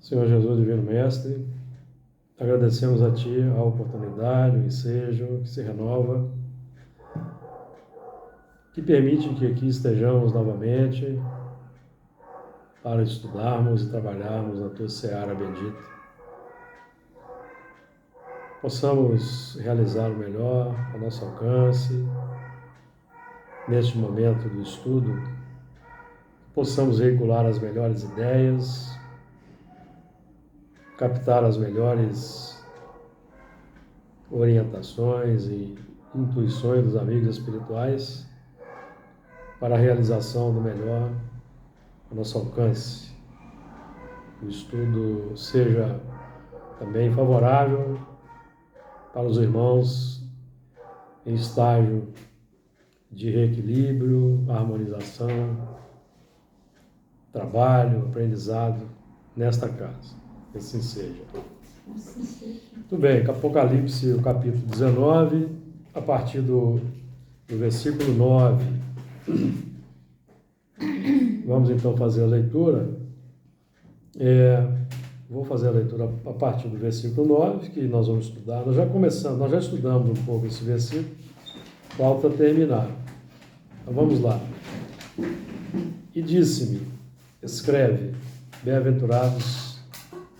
Senhor Jesus, Divino Mestre, agradecemos a Ti a oportunidade, o ensejo que se renova, que permite que aqui estejamos novamente para estudarmos e trabalharmos na Tua seara bendita. Possamos realizar o melhor ao nosso alcance, neste momento do estudo, possamos veicular as melhores ideias, captar as melhores orientações e intuições dos amigos espirituais para a realização do melhor ao nosso alcance. O estudo seja também favorável para os irmãos em estágio de reequilíbrio, harmonização, trabalho, aprendizado nesta casa. Assim seja. Muito bem, Apocalipse, o capítulo 19, a partir do versículo 9. Vamos então fazer a leitura. Vou fazer a leitura a partir do versículo 9, que nós vamos estudar. Nós já estudamos um pouco esse versículo, falta terminar. Então vamos lá. E disse-me, escreve, bem-aventurados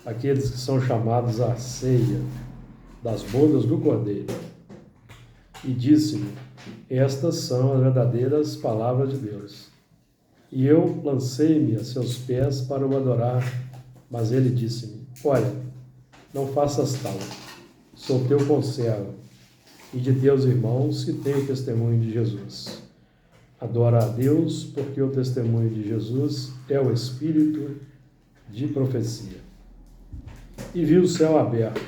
aqueles que são chamados à ceia das bodas do Cordeiro. E disse-me, estas são as verdadeiras palavras de Deus. E eu lancei-me a seus pés para o adorar, mas ele disse-me, olha, não faças tal, sou teu conservo e de teus irmãos que têm o testemunho de Jesus. Adora a Deus, porque o testemunho de Jesus é o espírito de profecia. E vi o céu aberto,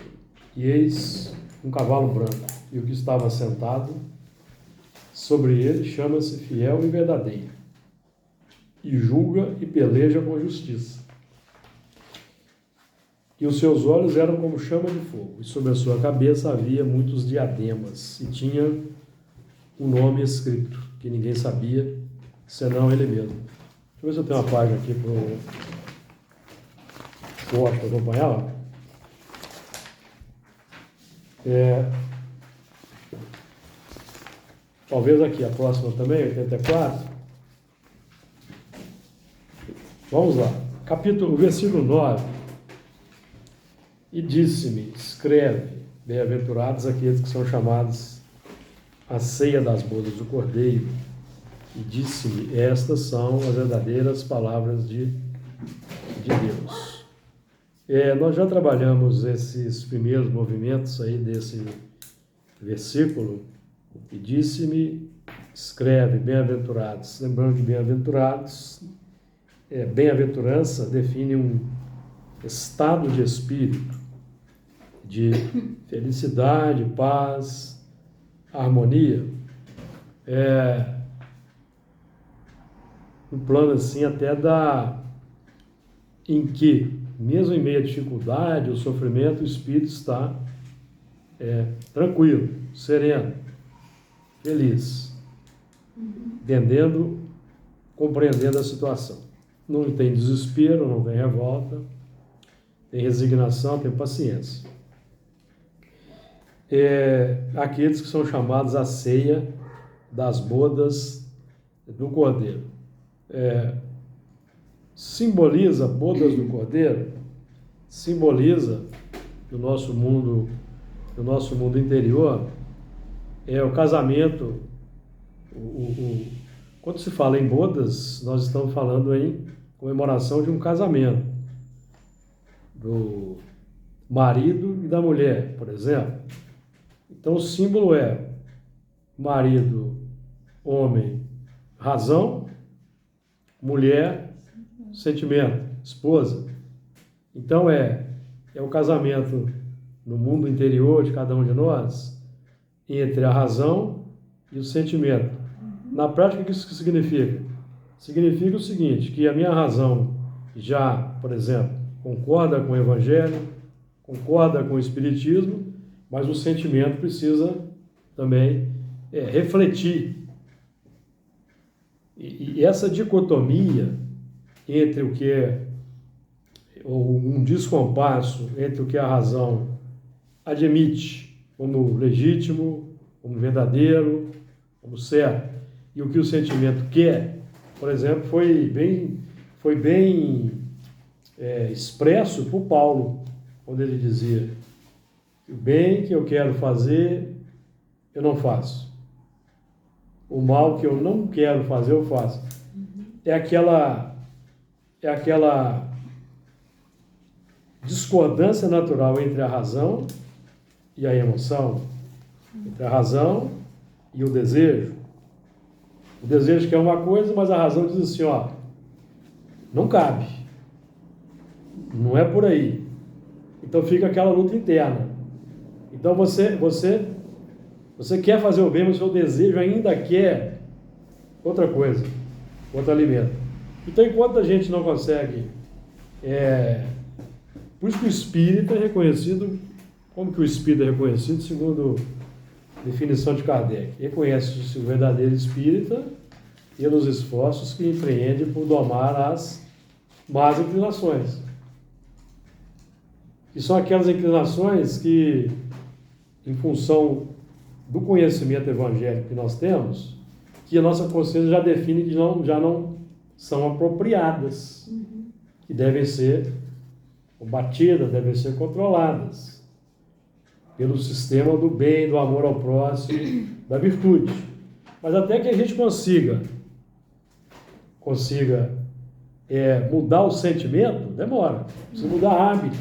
e eis um cavalo branco, e o que estava sentado sobre ele chama-se Fiel e Verdadeiro, e julga e peleja com justiça. E os seus olhos eram como chama de fogo, e sobre a sua cabeça havia muitos diademas, e tinha um nome escrito, que ninguém sabia, senão ele mesmo. Deixa eu ver se eu tenho uma página aqui para o Otto acompanhar lá. Talvez aqui, a próxima também, 84. Vamos lá. Versículo 9. E disse-me, escreve, bem-aventurados aqueles que são chamados à ceia das bodas do Cordeiro. E disse-me, estas são as verdadeiras palavras de Deus. Nós já trabalhamos esses primeiros movimentos aí desse versículo. E disse-me, escreve, bem-aventurados. Lembrando que bem-aventurados, bem-aventurança define um estado de espírito, de felicidade, paz, harmonia. Um plano assim até em que, mesmo em meio à dificuldade, o sofrimento, o espírito está tranquilo, sereno, feliz, entendendo, compreendendo a situação. Não tem desespero, não tem revolta, tem resignação, tem paciência. Aqueles que são chamados à ceia das bodas do Cordeiro. Simboliza bodas do Cordeiro, simboliza que o nosso mundo interior o casamento. Quando se fala em bodas, nós estamos falando em comemoração de um casamento do marido e da mulher, por exemplo. Então o símbolo é marido, homem, razão, mulher, sentimento, esposa. Então o casamento no mundo interior de cada um de nós entre a razão e o sentimento. Na prática, o que isso significa? Significa o seguinte, que a minha razão já, por exemplo, concorda com o Evangelho, concorda com o Espiritismo, mas o sentimento precisa também refletir. E essa dicotomia entre o que ou um descompasso entre o que a razão admite como legítimo, como verdadeiro, como certo, e o que o sentimento quer, por exemplo, foi bem expresso por Paulo, quando ele dizia: o bem que eu quero fazer, eu não faço. O mal que eu não quero fazer, eu faço. É aquela discordância natural entre a razão e a emoção, entre a razão e o desejo. O desejo quer uma coisa, mas a razão diz assim, ó, não cabe, não é por aí. Então fica aquela luta interna. Então você quer fazer o bem, mas o seu desejo ainda quer outra coisa, outro alimento. Então enquanto a gente não consegue, por isso que o espírito é reconhecido, como que o espírito é reconhecido? Segundo a definição de Kardec, reconhece-se o verdadeiro espírita pelos esforços que empreende por domar as más inclinações. E são aquelas inclinações que, em função do conhecimento evangélico que nós temos, que a nossa consciência já define que já não são apropriadas, que devem ser combatidas, devem ser controladas pelo sistema do bem, do amor ao próximo, da virtude. Mas até que a gente consiga mudar o sentimento, demora. Precisa mudar hábito.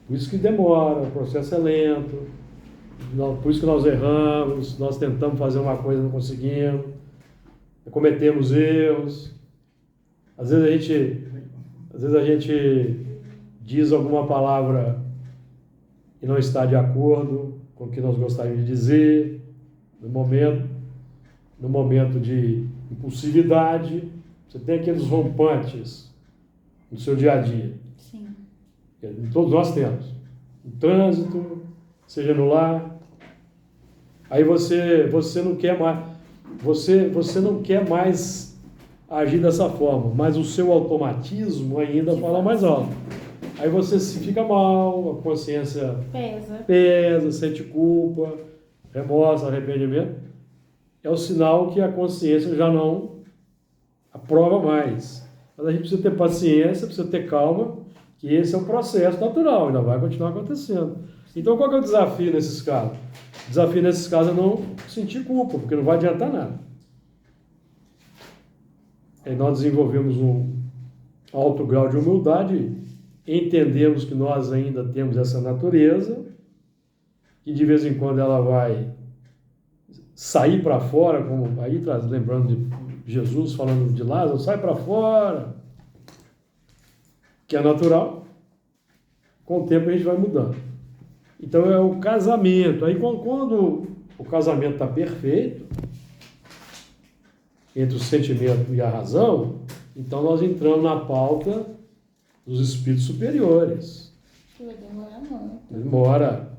Por isso que demora, o processo é lento, por isso que nós erramos, nós tentamos fazer uma coisa e não conseguimos, cometemos erros. Às vezes a gente diz alguma palavra e não está de acordo com o que nós gostaríamos de dizer, no momento de impulsividade. Você tem aqueles rompantes no seu dia a dia. Sim. Todos nós temos. No trânsito, seja no lar. Aí você não quer mais, você não quer mais agir dessa forma, mas o seu automatismo ainda fala mais alto. Aí você se fica mal, a consciência pesa, sente culpa, remorso, arrependimento. É o sinal que a consciência já não aprova mais. Mas a gente precisa ter paciência, precisa ter calma, que esse é um processo natural, ainda vai continuar acontecendo. Então qual que é o desafio nesses casos? O desafio nesses casos é não sentir culpa, porque não vai adiantar nada. Aí nós desenvolvemos um alto grau de humildade, entendemos que nós ainda temos essa natureza, que de vez em quando ela vai sair para fora, como aí lembrando de Jesus falando de Lázaro, sai para fora, que é natural. Com o tempo a gente vai mudando. Então é o casamento. Aí quando o casamento está perfeito, entre o sentimento e a razão, então nós entramos na pauta dos espíritos superiores. Que vai demorar muito. Demora.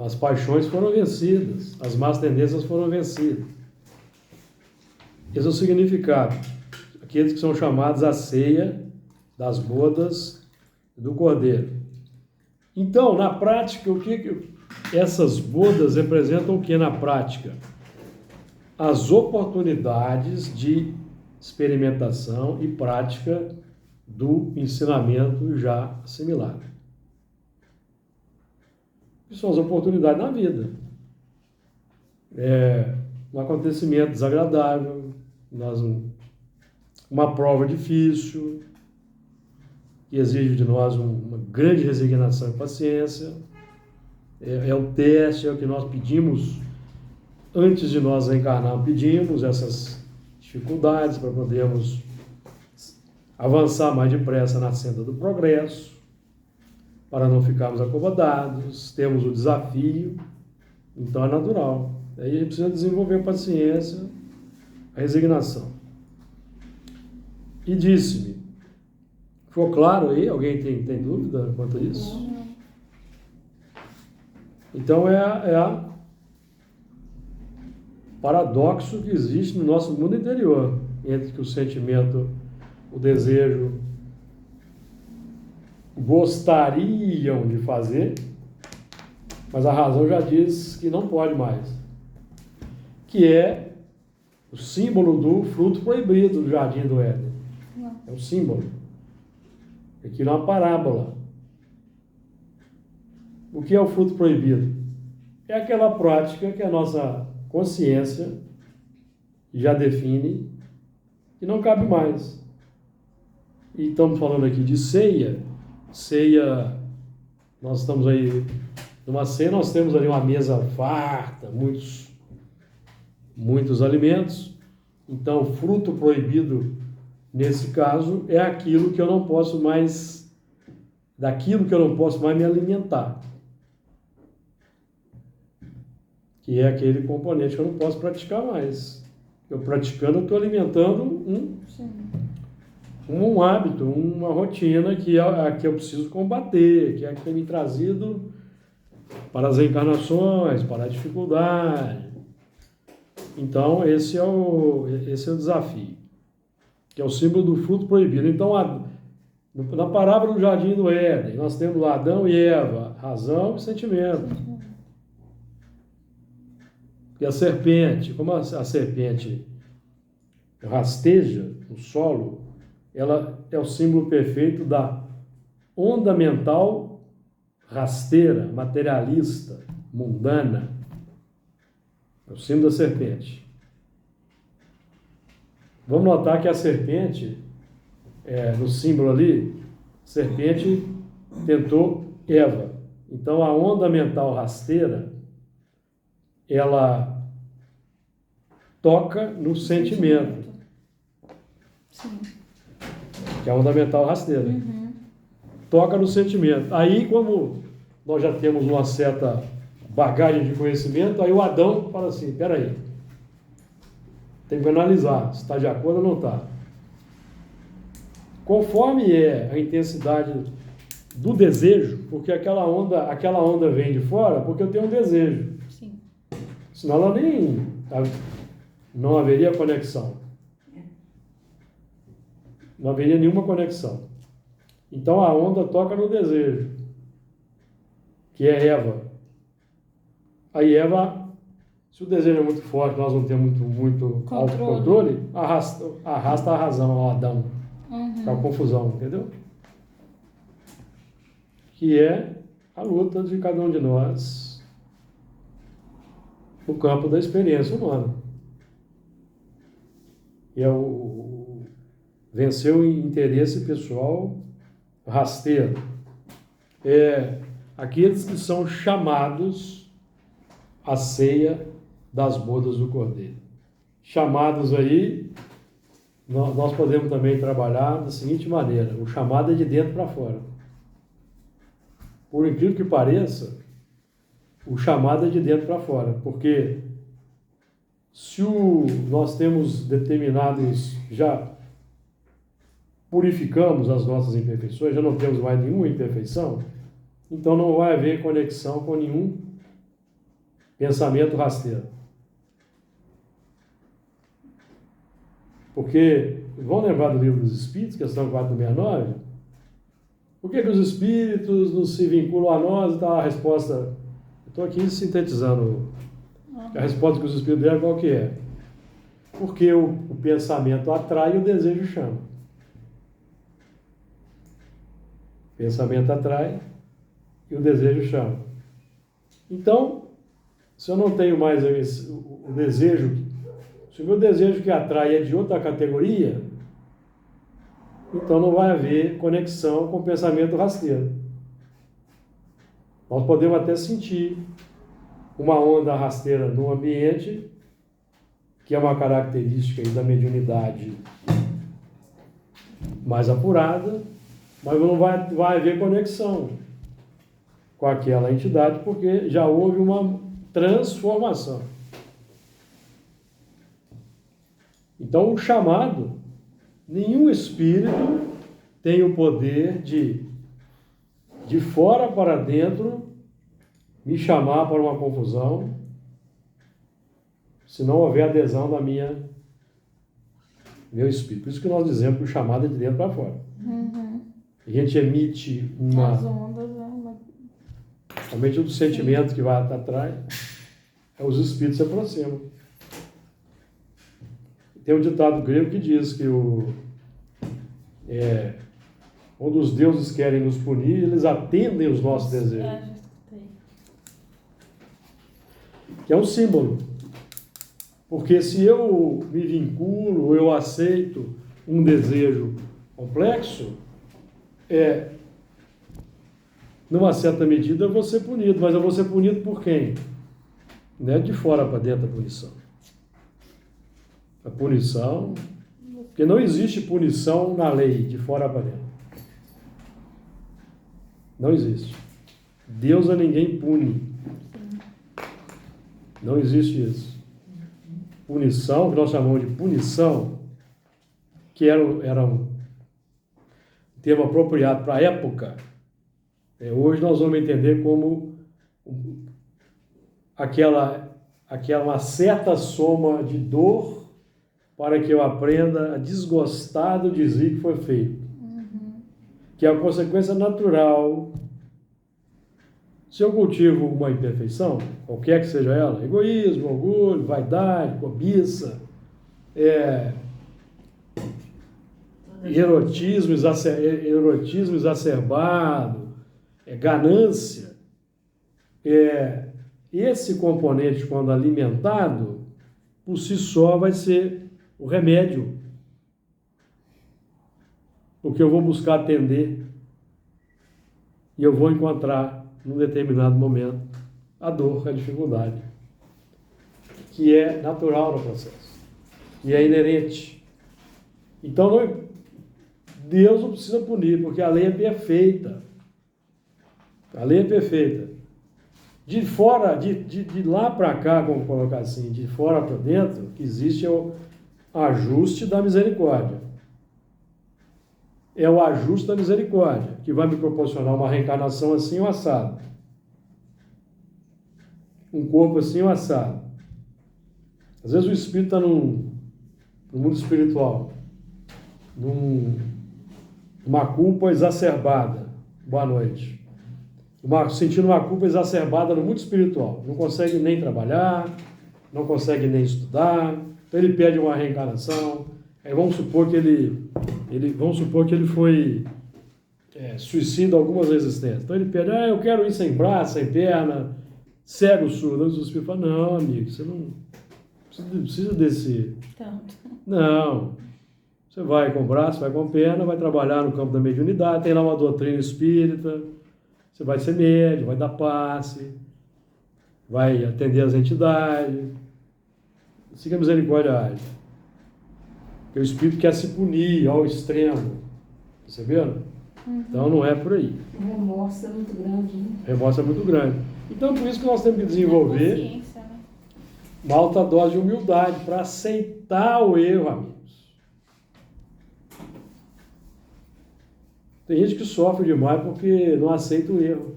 As paixões foram vencidas, as más tendências foram vencidas. Esse é o significado. Aqueles que são chamados à ceia das bodas do Cordeiro. Então, na prática, o que essas bodas representam o que na prática? As oportunidades de experimentação e prática do ensinamento já assimilado. Que são as oportunidades na vida. Um acontecimento desagradável, uma prova difícil, que exige de nós uma grande resignação e paciência. É o teste, é o que nós pedimos antes de nós encarnar, pedimos essas dificuldades para podermos avançar mais depressa na senda do progresso, para não ficarmos acomodados, temos o desafio, então é natural. Aí a gente precisa desenvolver a paciência, a resignação. E disse-me, ficou claro aí? Alguém tem dúvida quanto a isso? Não. Então é paradoxo que existe no nosso mundo interior, entre que o sentimento o desejo gostariam de fazer, mas a razão já diz que não pode mais, que é o símbolo do fruto proibido do jardim do Éden. Não. É um símbolo. Aquilo é uma parábola. O que é o fruto proibido? É aquela prática que a nossa consciência já define e não cabe mais. E estamos falando aqui de ceia. Ceia, nós estamos aí numa ceia, nós temos ali uma mesa farta, muitos alimentos. Então, o fruto proibido, nesse caso, é aquilo que eu não posso mais, daquilo que eu não posso mais me alimentar. Que é aquele componente que eu não posso praticar mais. Eu praticando, eu estou alimentando um hábito, uma rotina que eu preciso combater, que é a que tem me trazido para as encarnações, para a dificuldade. Então, esse é o desafio, que é o símbolo do fruto proibido. Então, na parábola do Jardim do Éden, nós temos lá Adão e Eva, razão e sentimento. E a serpente, como a serpente rasteja o solo, ela é o símbolo perfeito da onda mental rasteira, materialista, mundana. É o símbolo da serpente. Vamos notar que a serpente, no símbolo ali, serpente tentou Eva. Então a onda mental rasteira, ela toca no sentimento. Sim. Que é a onda mental rasteira. Uhum. Toca no sentimento. Aí, como nós já temos uma certa bagagem de conhecimento, aí o Adão fala assim, peraí, tem que analisar se está de acordo ou não está. Conforme é a intensidade do desejo, porque aquela onda vem de fora, porque eu tenho um desejo. Sim. Senão ela não haveria conexão. Não haveria nenhuma conexão. Então a onda toca no desejo, que é Eva. Aí Eva, se o desejo é muito forte, nós não temos muito autocontrole, arrasta a razão ao Adão. Uhum. É uma confusão, entendeu? Que é a luta de cada um de nós no campo da experiência humana. E é vencer o interesse pessoal rasteiro. Aqueles que são chamados à ceia das bodas do Cordeiro. Chamados aí, nós podemos também trabalhar da seguinte maneira: o chamado é de dentro para fora. Por incrível que pareça, o chamado é de dentro para fora, porque se nós temos determinados, já purificamos as nossas imperfeições, já não temos mais nenhuma imperfeição, então não vai haver conexão com nenhum pensamento rasteiro. Porque, vão lembrar do Livro dos Espíritos, questão 469, por que os espíritos não se vinculam a nós? Então a resposta, eu estou aqui sintetizando, a resposta que os espíritos deram qual que é? Porque o pensamento atrai e o desejo chama. O pensamento atrai e o desejo chama. Então, se eu não tenho mais o desejo, se o meu desejo que atrai é de outra categoria, então não vai haver conexão com o pensamento rasteiro. Nós podemos até sentir uma onda rasteira no ambiente, que é uma característica aí da mediunidade mais apurada, mas não vai haver conexão com aquela entidade, porque já houve uma transformação. Então, o chamado, nenhum espírito tem o poder de fora para dentro, me chamar para uma confusão, se não houver adesão da minha meu espírito. Por isso que nós dizemos que o chamado é de dentro para fora. Uhum. A gente emite As ondas, né? somente do sentimento que vai atrás, os espíritos se aproximam. Tem um ditado grego que diz que quando os deuses querem nos punir, eles atendem os nossos desejos. Já escutei. Que é um símbolo. Porque se eu me vinculo, ou eu aceito um desejo complexo, numa certa medida eu vou ser punido, mas eu vou ser punido por quem? Não é de fora para dentro a punição. A punição, porque não existe punição na lei de fora para dentro. Não existe. Deus a ninguém pune. Não existe isso. Punição, que nós chamamos de punição, que era um termo apropriado para a época, hoje nós vamos entender como uma certa soma de dor para que eu aprenda a desgostar do desvio que foi feito. Que é a consequência natural. Se eu cultivo uma imperfeição, qualquer que seja ela, egoísmo, orgulho, vaidade, cobiça, erotismo exacerbado, ganância, esse componente, quando alimentado, por si só vai ser o remédio, porque eu vou buscar atender e eu vou encontrar num determinado momento a dor, a dificuldade, que é natural no processo, que é inerente. Então, Deus não precisa punir, porque a lei é perfeita. A lei é perfeita. De fora, de lá para cá, vamos colocar assim, de fora para dentro, que existe o ajuste da misericórdia. É o ajuste da misericórdia que vai me proporcionar uma reencarnação assim ou assado. Um corpo assim ou assado. Às vezes o espírito está no mundo espiritual, numa culpa exacerbada. Boa noite. Sentindo uma culpa exacerbada no mundo espiritual. Não consegue nem trabalhar, não consegue nem estudar, então ele pede uma reencarnação. Aí vamos supor que ele foi suicida algumas existências. Então ele pede, eu quero ir sem braço, sem perna, cego, surdo. Os espíritos falam, não, amigo, você não precisa desse... Tanto. Não. Você vai com braço, vai com perna, vai trabalhar no campo da mediunidade, tem lá uma doutrina espírita, você vai ser médium, vai dar passe, vai atender as entidades. Assim que a misericórdia age. Porque o espírito quer se punir ao extremo. Perceberam? Então não é por aí. O remorso é muito grande, né? O remorso é muito grande. Então por isso que nós temos que desenvolver Consciência, né? uma alta dose de humildade para aceitar o erro, amigos. Tem gente que sofre demais porque não aceita o erro.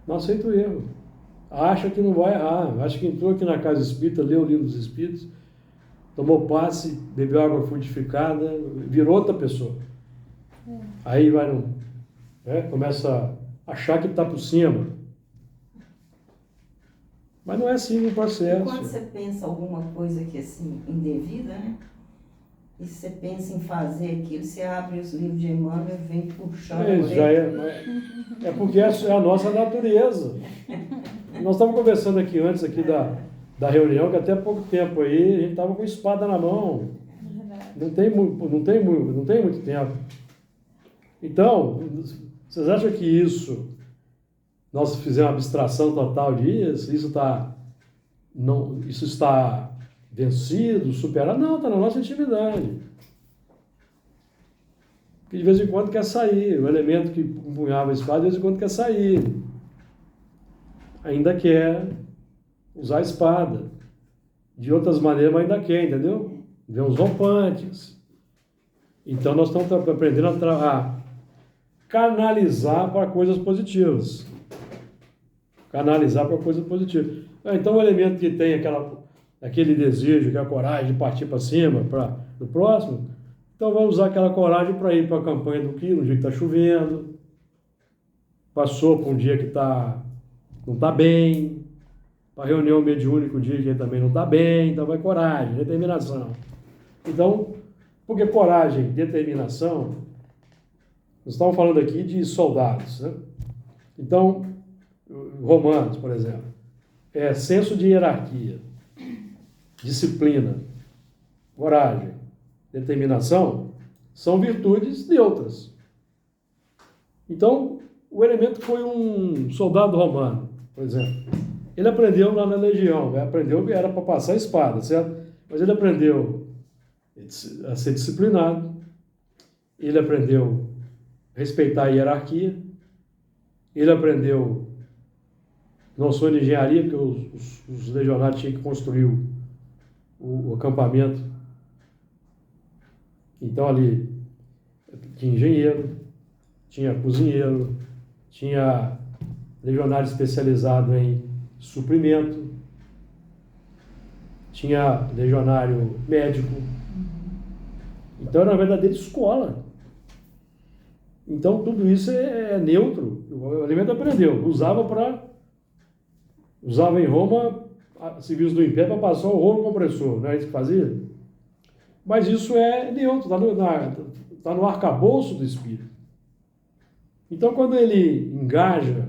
Não aceita o erro. Acha que não vai errar. Acha que entrou aqui na casa espírita, leu o livro dos espíritos, tomou passe, bebeu água frutificada, virou outra pessoa. Aí vai começa a achar que está por cima. Mas não é assim o processo. E quando você pensa alguma coisa que é assim, indevida, né? E você pensa em fazer aquilo, você abre os livros de Emmanuel e vem puxando. É porque é a nossa natureza. Nós estávamos conversando aqui antes da reunião, que até pouco tempo aí a gente estava com espada na mão. Não tem muito tempo. Então, vocês acham que nós fizemos uma abstração total disso? Isso está vencido, superado? Não, está na nossa intimidade. Porque de vez em quando quer sair. O elemento que empunhava a espada, de vez em quando quer sair. Ainda quer usar a espada. De outras maneiras, mas ainda quer, entendeu? Vê uns rompantes. Então nós estamos aprendendo a canalizar para coisas positivas. Canalizar para coisas positivas. Então o elemento que tem aquele desejo, aquela coragem de partir para cima, para o próximo, então vamos usar aquela coragem para ir para a campanha do quilo, um dia que está chovendo, passou por um dia que não está bem, para a reunião mediúnica um dia que também não está bem, então vai coragem, determinação. Então, porque coragem, determinação, nós estamos falando aqui de soldados, né? Então, Romanos, por exemplo, senso de hierarquia, disciplina, coragem, determinação, são virtudes neutras. Então, o elemento foi um soldado romano, por exemplo. Ele aprendeu lá na legião, aprendeu que era para passar a espada, certo? Mas ele aprendeu a ser disciplinado, ele aprendeu a respeitar a hierarquia, ele aprendeu, não sou de engenharia, porque os legionários tinham que construir o acampamento. Então ali tinha engenheiro, tinha cozinheiro, tinha legionário especializado em suprimento, tinha legionário médico. Então era uma verdadeira escola. Então tudo isso é neutro. O elemento aprendeu, usava em Roma civis do Império para passar o rolo compressor, não é isso que fazia? Mas isso é neutro, está no arcabouço do Espírito. Então, quando ele engaja,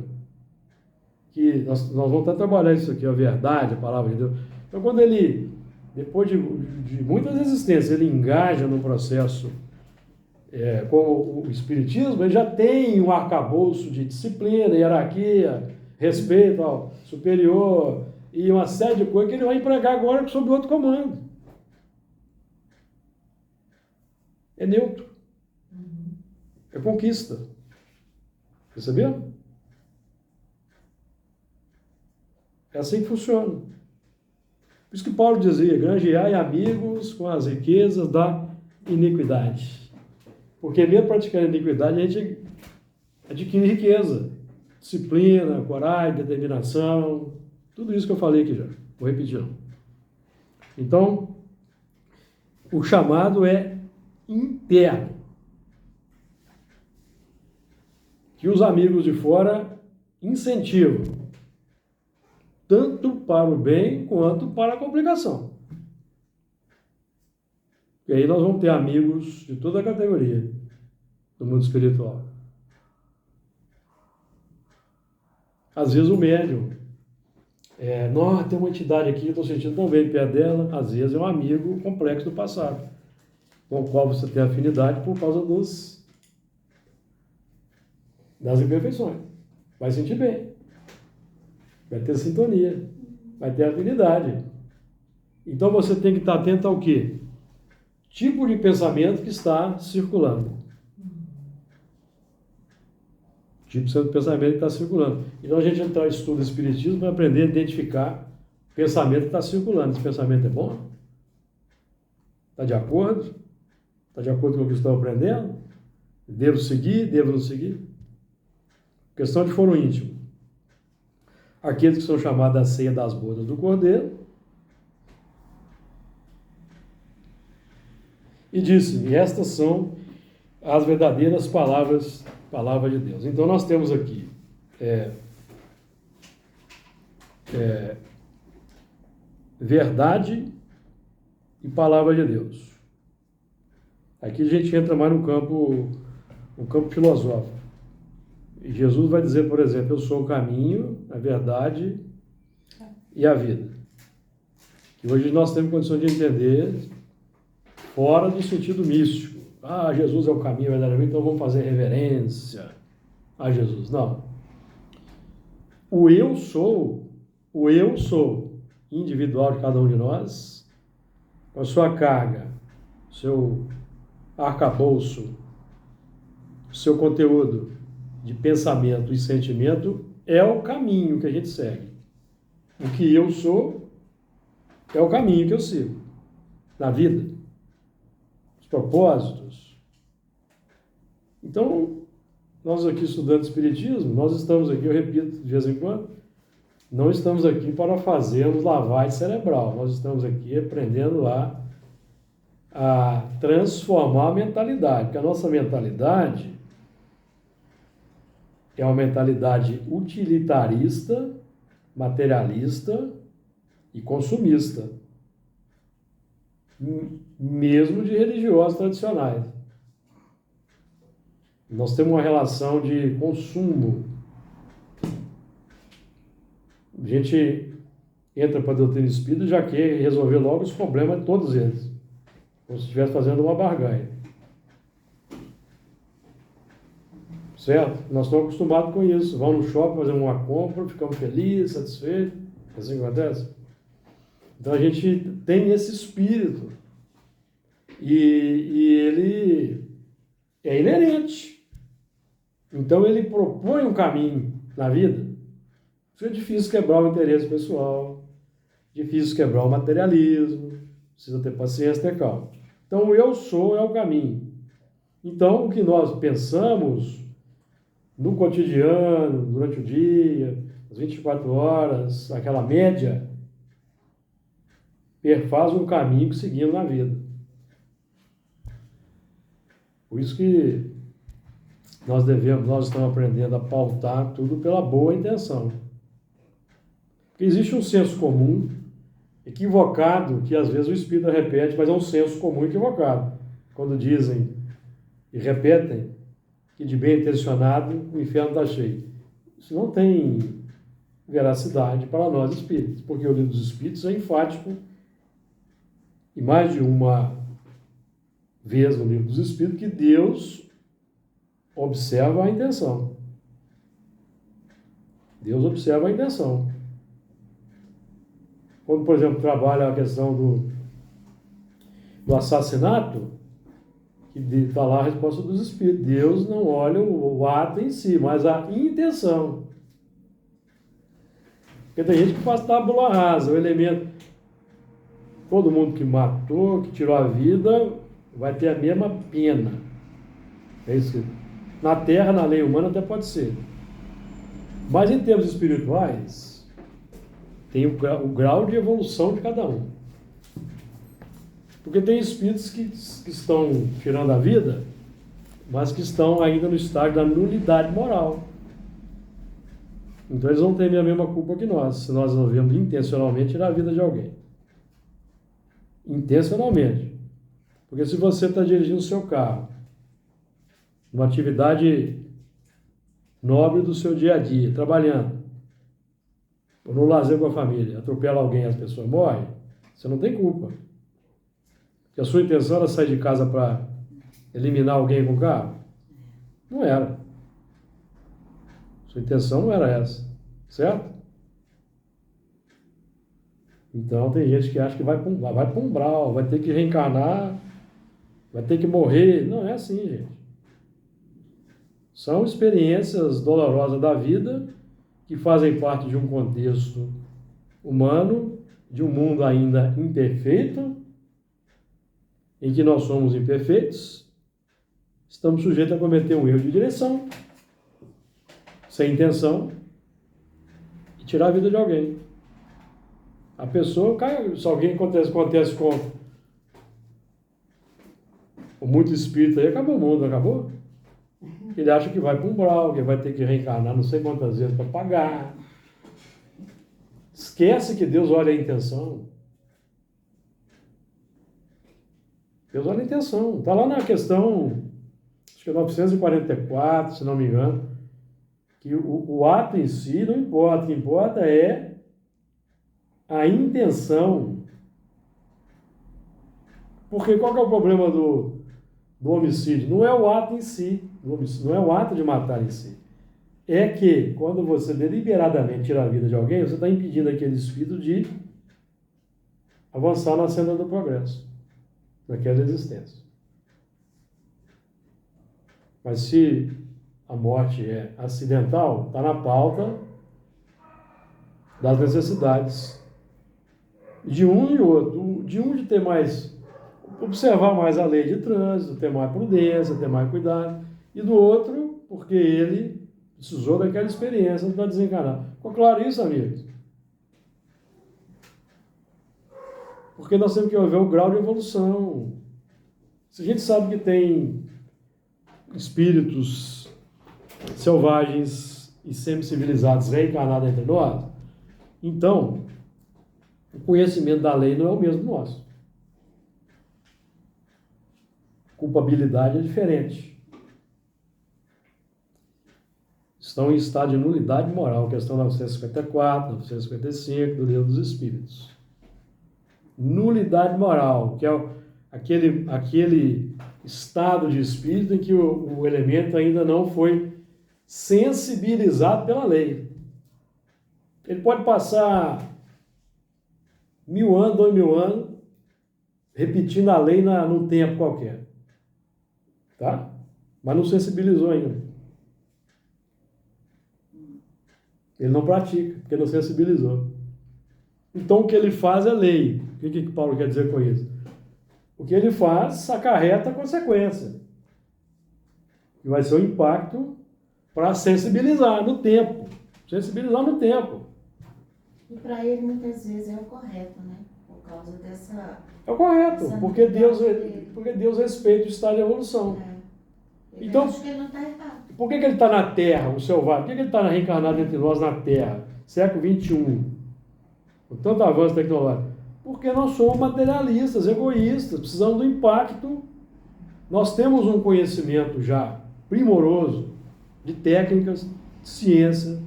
que nós vamos até trabalhar isso aqui, a verdade, a palavra de Deus. Então, quando ele, depois de muitas existências, ele engaja no processo com o Espiritismo, ele já tem um arcabouço de disciplina, hierarquia, respeito ao superior e uma série de coisas que ele vai empregar agora sob outro comando. É neutro. É conquista. Perceberam? É assim que funciona. Por isso que Paulo dizia, granjeai amigos com as riquezas da iniquidade. Porque mesmo praticando a iniquidade, a gente adquire riqueza. Disciplina, coragem, determinação, tudo isso que eu falei aqui já. Vou repetir. Não. Então, o chamado é interno. Que os amigos de fora incentivam, tanto para o bem quanto para a complicação. E aí nós vamos ter amigos de toda a categoria do mundo espiritual. Às vezes o médium, nossa, tem uma entidade aqui, eu estou sentindo tão bem perto dela, às vezes é um amigo complexo do passado, com o qual você tem afinidade por causa das imperfeições. Vai sentir bem, vai ter sintonia, vai ter afinidade. Então você tem que estar atento ao quê? Tipo de pensamento que está circulando. Tipo de pensamento que está circulando. Então a gente estuda o Espiritismo para aprender a identificar o pensamento que está circulando. Esse pensamento é bom? Está de acordo? Está de acordo com o que estou aprendendo? Devo seguir? Devo não seguir? Questão de foro íntimo. Aqueles que são chamados da ceia das bodas do Cordeiro. E disse, e estas são as verdadeiras palavras de Deus. Então nós temos aqui verdade e palavra de Deus. Aqui a gente entra mais no campo filosófico. E Jesus vai dizer, por exemplo, eu sou o caminho, a verdade e a vida. Que hoje nós temos condição de entender fora do sentido místico. Ah, Jesus é o caminho, a verdade, então vamos fazer reverência a Jesus. Não. O eu sou individual de cada um de nós, com a sua carga, seu arcabouço, seu conteúdo de pensamento e sentimento, é o caminho que a gente segue. O que eu sou é o caminho que eu sigo na vida. Propósitos. Então, nós aqui estudando Espiritismo, nós estamos aqui, eu repito de vez em quando, não estamos aqui para fazermos lavagem cerebral. Nós estamos aqui aprendendo a transformar a mentalidade. Porque a nossa mentalidade é uma mentalidade utilitarista, materialista e consumista, mesmo de religiosos tradicionais. Nós temos uma relação de consumo. A gente entra para a doutrina espírita e já quer resolver logo os problemas de todos eles, como se estivesse fazendo uma barganha. Certo? Nós estamos acostumados com isso. Vamos no shopping, fazemos uma compra, ficamos felizes, satisfeitos. É assim que acontece? Então a gente tem esse espírito. E ele é inerente. Então ele propõe um caminho na vida. Isso é difícil quebrar o interesse pessoal, difícil quebrar o materialismo, precisa ter paciência, ter calma. Então o eu sou é o caminho. Então o que nós pensamos no cotidiano, durante o dia, as 24 horas, aquela média, perfaz um caminho que seguimos na vida. Por isso que nós estamos aprendendo a pautar tudo pela boa intenção. Porque existe um senso comum equivocado, que às vezes o Espírito repete, mas é um senso comum equivocado. Quando dizem e repetem que de bem intencionado o inferno está cheio. Isso não tem veracidade para nós espíritos, porque o livro dos Espíritos é enfático, e mais de uma vez no livro dos Espíritos, que Deus observa a intenção. Deus observa a intenção. Quando, por exemplo, trabalha a questão do assassinato, que está lá a resposta dos Espíritos. Deus não olha o ato em si, mas a intenção. Porque tem gente que faz tábula rasa, o elemento. Todo mundo que matou, que tirou a vida, vai ter a mesma pena. É isso. Na Terra, na lei humana, até pode ser. Mas em termos espirituais, tem o grau de evolução de cada um. Porque tem espíritos que estão tirando a vida, mas que estão ainda no estágio da nulidade moral. Então eles não têm a mesma culpa que nós, se nós resolvemos intencionalmente tirar a vida de alguém. Intencionalmente. Porque se você está dirigindo o seu carro, numa atividade nobre do seu dia a dia, trabalhando, ou no lazer com a família, atropela alguém e as pessoas morrem, você não tem culpa. Que a sua intenção era sair de casa para eliminar alguém com o carro? Não era. Sua intenção não era essa. Certo? Então tem gente que acha que vai para um umbral, vai ter que reencarnar, vai ter que morrer. Não é assim, gente. São experiências dolorosas da vida que fazem parte de um contexto humano, de um mundo ainda imperfeito, em que nós somos imperfeitos, estamos sujeitos a cometer um erro de direção, sem intenção, e tirar a vida de alguém. A pessoa cai, se alguém acontece com muito espírito aí, acabou o mundo, acabou? Ele acha que vai para um umbral, que vai ter que reencarnar não sei quantas vezes para pagar. Esquece que Deus olha a intenção. Deus olha a intenção. Está lá na questão, acho que é 944, se não me engano, que o ato em si não importa. O que importa é a intenção. Porque qual que é o problema do homicídio? Não é o ato em si, não é o ato de matar em si. É que, quando você deliberadamente tira a vida de alguém, você está impedindo aquele espírito de avançar na senda do progresso, naquela existência. Mas se a morte é acidental, está na pauta das necessidades de um e outro. De um de ter mais, observar mais a lei de trânsito, ter mais prudência, ter mais cuidado. E do outro, porque ele precisou daquela experiência para desencarnar. Ficou claro isso, amigos? Porque nós temos que ver o grau de evolução. Se a gente sabe que tem espíritos selvagens e semi-civilizados reencarnados entre nós, então o conhecimento da lei não é o mesmo nosso. Culpabilidade é diferente. Estão em estado de nulidade moral, questão 954, 955 do Livro dos Espíritos. Nulidade moral, que é aquele estado de espírito em que o elemento ainda não foi sensibilizado pela lei. Ele pode passar 1000 anos, 2000 anos, repetindo a lei num tempo qualquer. Tá? Mas não sensibilizou ainda. Ele não pratica, porque não sensibilizou. Então o que ele faz é lei. O que Paulo quer dizer com isso? O que ele faz acarreta a consequência. E vai ser o impacto para sensibilizar no tempo. Sensibilizar no tempo. E para ele muitas vezes é o correto, né? Por causa dessa... É o correto, essa porque nulidade dele. Deus respeita o estado de evolução. Ele Então, acha que ele não está errado. Por que ele está na Terra, o selvagem? Por que ele está reencarnado entre nós na Terra? Século XXI, com tanto avanço tecnológico? Porque nós somos materialistas, egoístas, precisamos do impacto. Nós temos um conhecimento já primoroso de técnicas, de ciência,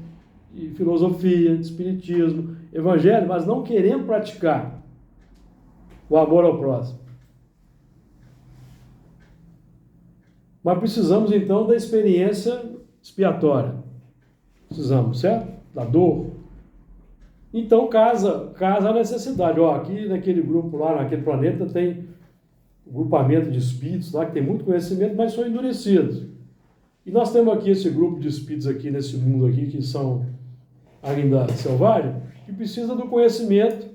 de filosofia, de espiritismo, evangelho, mas não queremos praticar o amor ao próximo. Mas precisamos, então, da experiência expiatória. Precisamos, certo? Da dor. Então, casa a necessidade. Ó, aqui naquele grupo lá, naquele planeta, tem um grupamento de espíritos lá que tem muito conhecimento, mas são endurecidos. E nós temos aqui esse grupo de espíritos aqui, nesse mundo aqui, que são ainda selvagens, que precisa do conhecimento.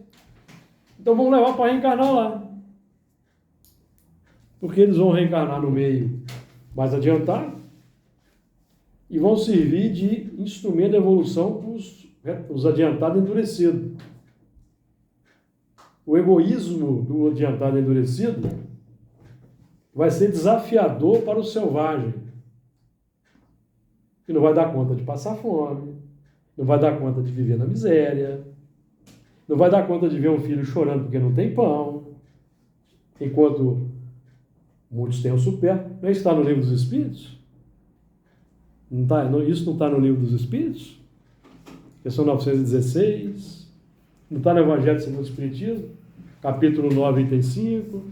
Então, vamos levar para reencarnar lá. Porque eles vão reencarnar no meio mais adiantado e vão servir de instrumento de evolução para os adiantados endurecidos. O egoísmo do adiantado endurecido vai ser desafiador para o selvagem, que não vai dar conta de passar fome, não vai dar conta de viver na miséria, não vai dar conta de ver um filho chorando porque não tem pão, enquanto muitos têm o supérfluo. Não está no Livro dos Espíritos? Não tá, isso não está no Livro dos Espíritos? Questão 916. Não está no Evangelho segundo o Espiritismo? Capítulo 9, item 5.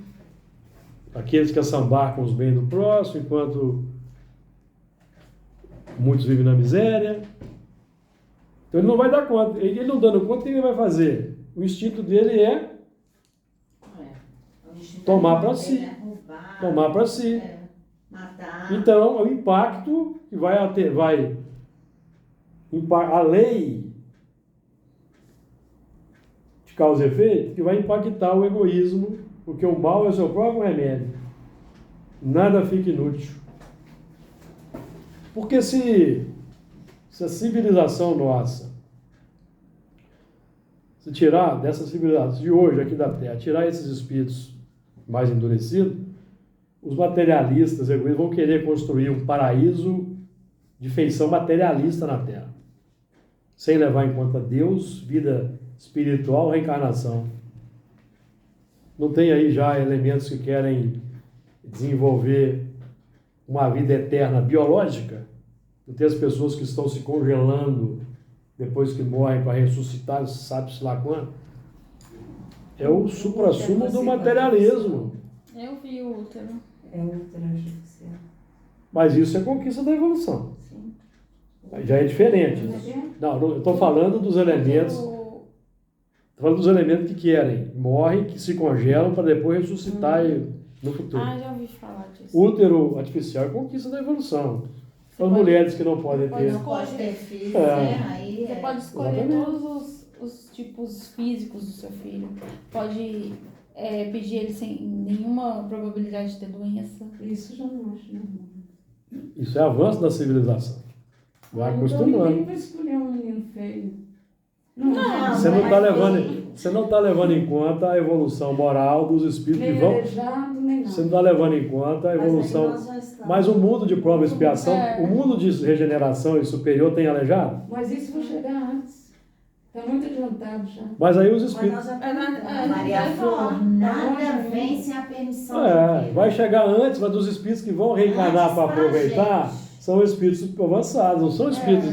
Aqueles que assambarcam os bens do próximo, enquanto muitos vivem na miséria. Então ele não vai dar conta. Ele não dando conta, o que ele vai fazer? O instinto dele é tomar para si. Tomar para si. Matar. Então, o impacto que a lei de causa e efeito, que vai impactar o egoísmo, porque o mal é o seu próprio remédio. Nada fica inútil. Porque se a civilização nossa, se tirar dessa civilização de hoje aqui da Terra, tirar esses espíritos mais endurecidos, os materialistas egoístas vão querer construir um paraíso de feição materialista na Terra, sem levar em conta Deus, vida espiritual, reencarnação. Não tem aí já elementos que querem desenvolver uma vida eterna biológica? Não tem as pessoas que estão se congelando depois que morrem para ressuscitar, sabe-se lá quando? É o suprassumo do materialismo. Eu vi o útero. É útero artificial. Mas isso é conquista da evolução. Sim. Aí já é diferente. Não, eu estou falando dos elementos. Estou falando dos elementos que querem, morrem, que se congelam para depois ressuscitar no futuro. Ah, já ouvi falar disso. Útero artificial é conquista da evolução. As mulheres que não podem ter. Não pode ter filhos, É. né? Aí Você pode escolher Exatamente. todos os tipos físicos do seu filho. Pode pedir ele sem nenhuma probabilidade de ter doença. Isso já não acho normal. Isso é avanço da civilização. Vai Então ninguém acostumando. vai escolher um menino feio. Você não está levando em conta a evolução moral dos espíritos que Nem vão. aleijado, nem Você nada. não está levando em conta a evolução. Mas o mundo de prova e expiação, É. o mundo de regeneração e superior tem aleijado? Mas isso vai chegar antes. Está muito adiantado já. Mas aí os Mas espíritos. nós Maria Flor, nada vem sem a permissão de Deus. Vai chegar antes, mas os espíritos que vão reencarnar Antes para pra aproveitar gente. são espíritos avançados, não são espíritos.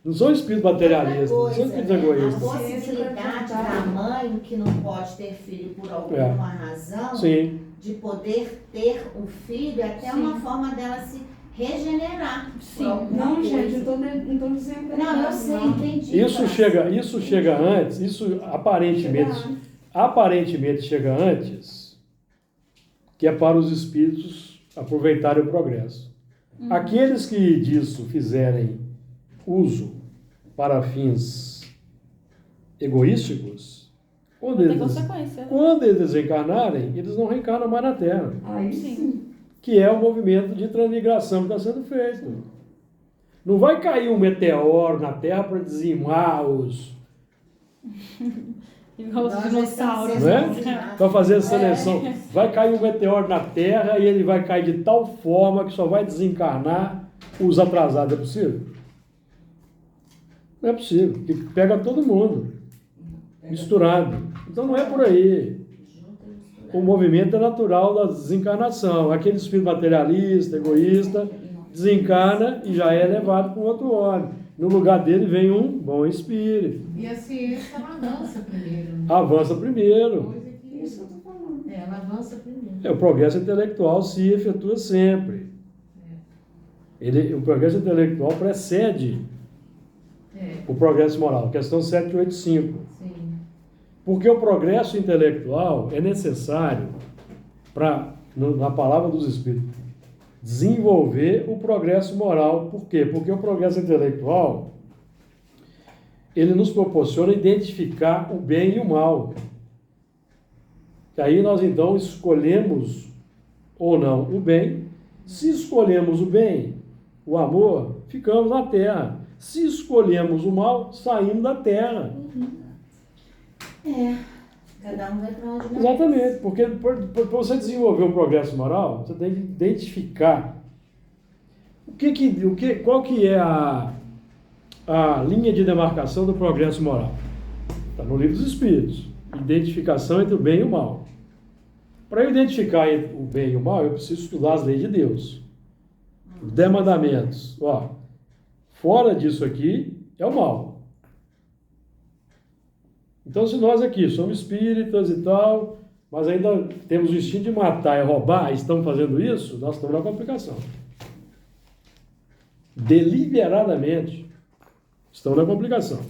Não são espíritos materialistas, não são espíritos A egoístas. possibilidade da mãe que não pode ter filho por alguma razão, Sim. de poder ter o filho, é até uma forma dela se regenerar. Sim. por alguma Não, coisa. gente, eu não tô dizendo que Não, eu sei, entendi. Isso chega antes, isso aparentemente chega antes, que é para os espíritos aproveitarem o progresso. Aqueles que disso fizerem uso para fins egoísticos, quando Tem eles, consequência. Né? quando eles desencarnarem, eles não reencarnam mais na Terra, Aí sim. que é o movimento de transmigração que está sendo feito. Não vai cair um meteoro na Terra para dizimar os... Igual os Nós dinossauros. estamos Né? sendo Para fazer a seleção. Vai cair um meteoro na Terra e ele vai cair de tal forma que só vai desencarnar os atrasados. É possível? Não é possível. Que pega todo mundo. Misturado. Então não é por aí. O movimento é natural da desencarnação. Aquele espírito materialista, egoísta, desencarna e já é levado para um outro homem. No lugar dele vem um bom espírito. E a ciência ela avança primeiro. Né? Avança primeiro. Coisa que Isso eu tô falando. ela avança primeiro. O progresso intelectual se efetua sempre. O progresso intelectual precede o progresso moral. Questão 785. Sim. Porque o progresso intelectual é necessário para, na palavra dos Espíritos, desenvolver o progresso moral. Por quê? Porque o progresso intelectual ele nos proporciona identificar o bem e o mal. E aí nós então escolhemos ou não o bem. Se escolhemos o bem, o amor, ficamos na Terra. Se escolhemos o mal, saímos da Terra. Cada um vai para onde merece. Exatamente, porque para você desenvolver o progresso moral, você tem que identificar qual que é a linha de demarcação do progresso moral. Está no Livro dos Espíritos. Identificação entre o bem e o mal. Para eu identificar o bem e o mal, eu preciso estudar as leis de Deus. Os 10 mandamentos. Fora disso aqui é o mal. Então, se nós aqui somos espíritas e tal, mas ainda temos o instinto de matar e roubar, e estamos fazendo isso, nós estamos na complicação. Deliberadamente, estamos na complicação.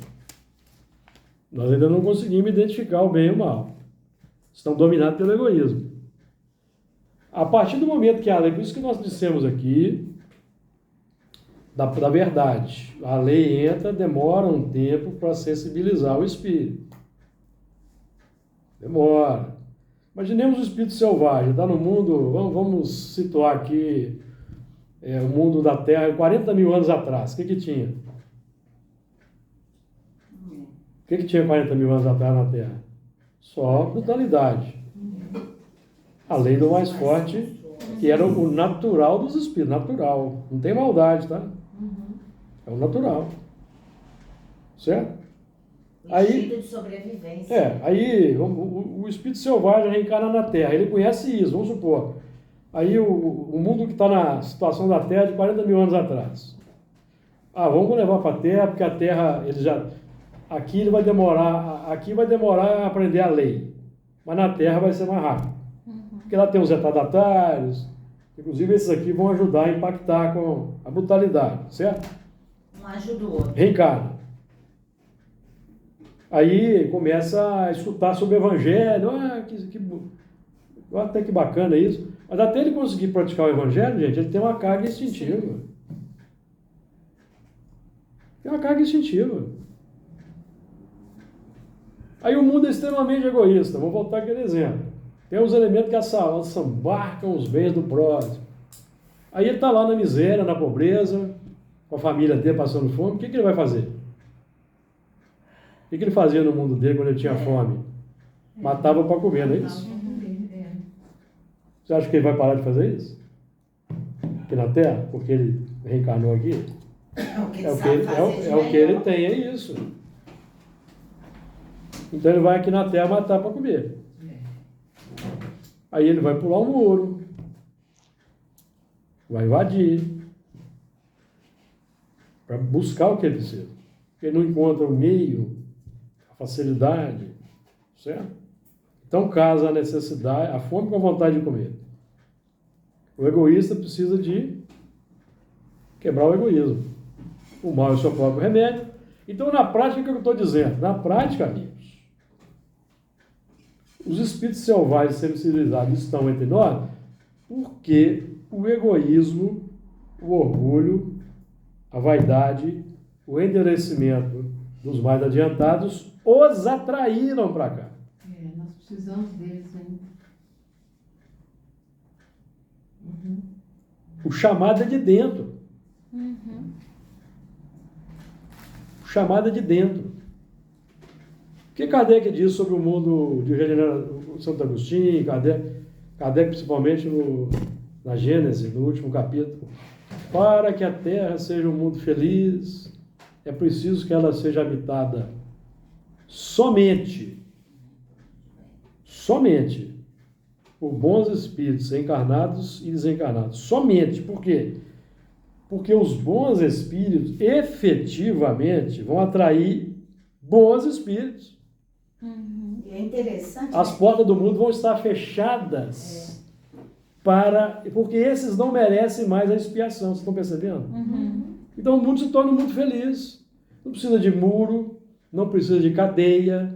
Nós ainda não conseguimos identificar o bem e o mal. Estão dominados pelo egoísmo. A partir do momento que a lei, por isso que nós dissemos aqui, da verdade, a lei entra, demora um tempo para sensibilizar o espírito. Demora. Imaginemos o espírito selvagem, está no mundo, vamos situar aqui o mundo da Terra 40 mil anos atrás. O que tinha? O que tinha 40 mil anos atrás na Terra? Só brutalidade. A lei do mais forte, que era o natural dos espíritos, natural. Não tem maldade, tá? É o natural. Certo? Instinto de sobrevivência. Aí o espírito selvagem reencarna na Terra, ele conhece isso, vamos supor. Aí o mundo que está na situação da Terra de 40 mil anos atrás. Vamos levar para a Terra, porque a Terra, aqui vai demorar a aprender a lei, mas na Terra vai ser mais rápido. Porque lá tem os retardatários, inclusive esses aqui vão ajudar a impactar com a brutalidade, certo? Um ajuda o outro. Reencarna. Aí começa a escutar sobre o Evangelho, até que bacana isso. Mas até ele conseguir praticar o Evangelho, gente, ele tem uma carga instintiva. Tem uma carga instintiva. Aí o mundo é extremamente egoísta. Vou voltar àquele exemplo. Tem uns elementos que assambarcam os bens do próximo. Aí ele está lá na miséria, na pobreza, com a família dele passando fome. O que ele vai fazer? que ele fazia no mundo dele quando ele tinha fome? Matava para comer, não é isso? Você acha que ele vai parar de fazer isso? Aqui na Terra? Porque ele reencarnou aqui? O que É o que sabe ele, fazer de é o que ele melhor. tem, é isso. Então ele vai aqui na Terra matar para comer. Aí ele vai pular um muro. Vai invadir. Para buscar o que ele precisa. Porque ele não encontra o meio, a facilidade, certo? Então casa a necessidade, a fome com a vontade de comer. O egoísta precisa de quebrar o egoísmo. O mal é o seu próprio remédio. Então, na prática, o que eu estou dizendo? Na prática, amigos, os espíritos selvagens semi-civilizados estão entre nós porque o egoísmo, o orgulho, a vaidade, o endurecimento dos mais adiantados os atraíram para cá. Nós precisamos deles ainda. O chamado é de dentro. O chamado é de dentro. O que Kardec diz sobre o mundo de regeneração, Santo Agostinho, Kardec principalmente na Gênesis, no último capítulo. Para que a Terra seja um mundo feliz, é preciso que ela seja habitada somente por bons espíritos encarnados e desencarnados. Somente. Por quê? Porque os bons espíritos efetivamente vão atrair bons espíritos. E é interessante. As portas do mundo vão estar fechadas porque esses não merecem mais a expiação. Vocês estão percebendo? Então o mundo se torna um mundo feliz. Não precisa de muro, não precisa de cadeia.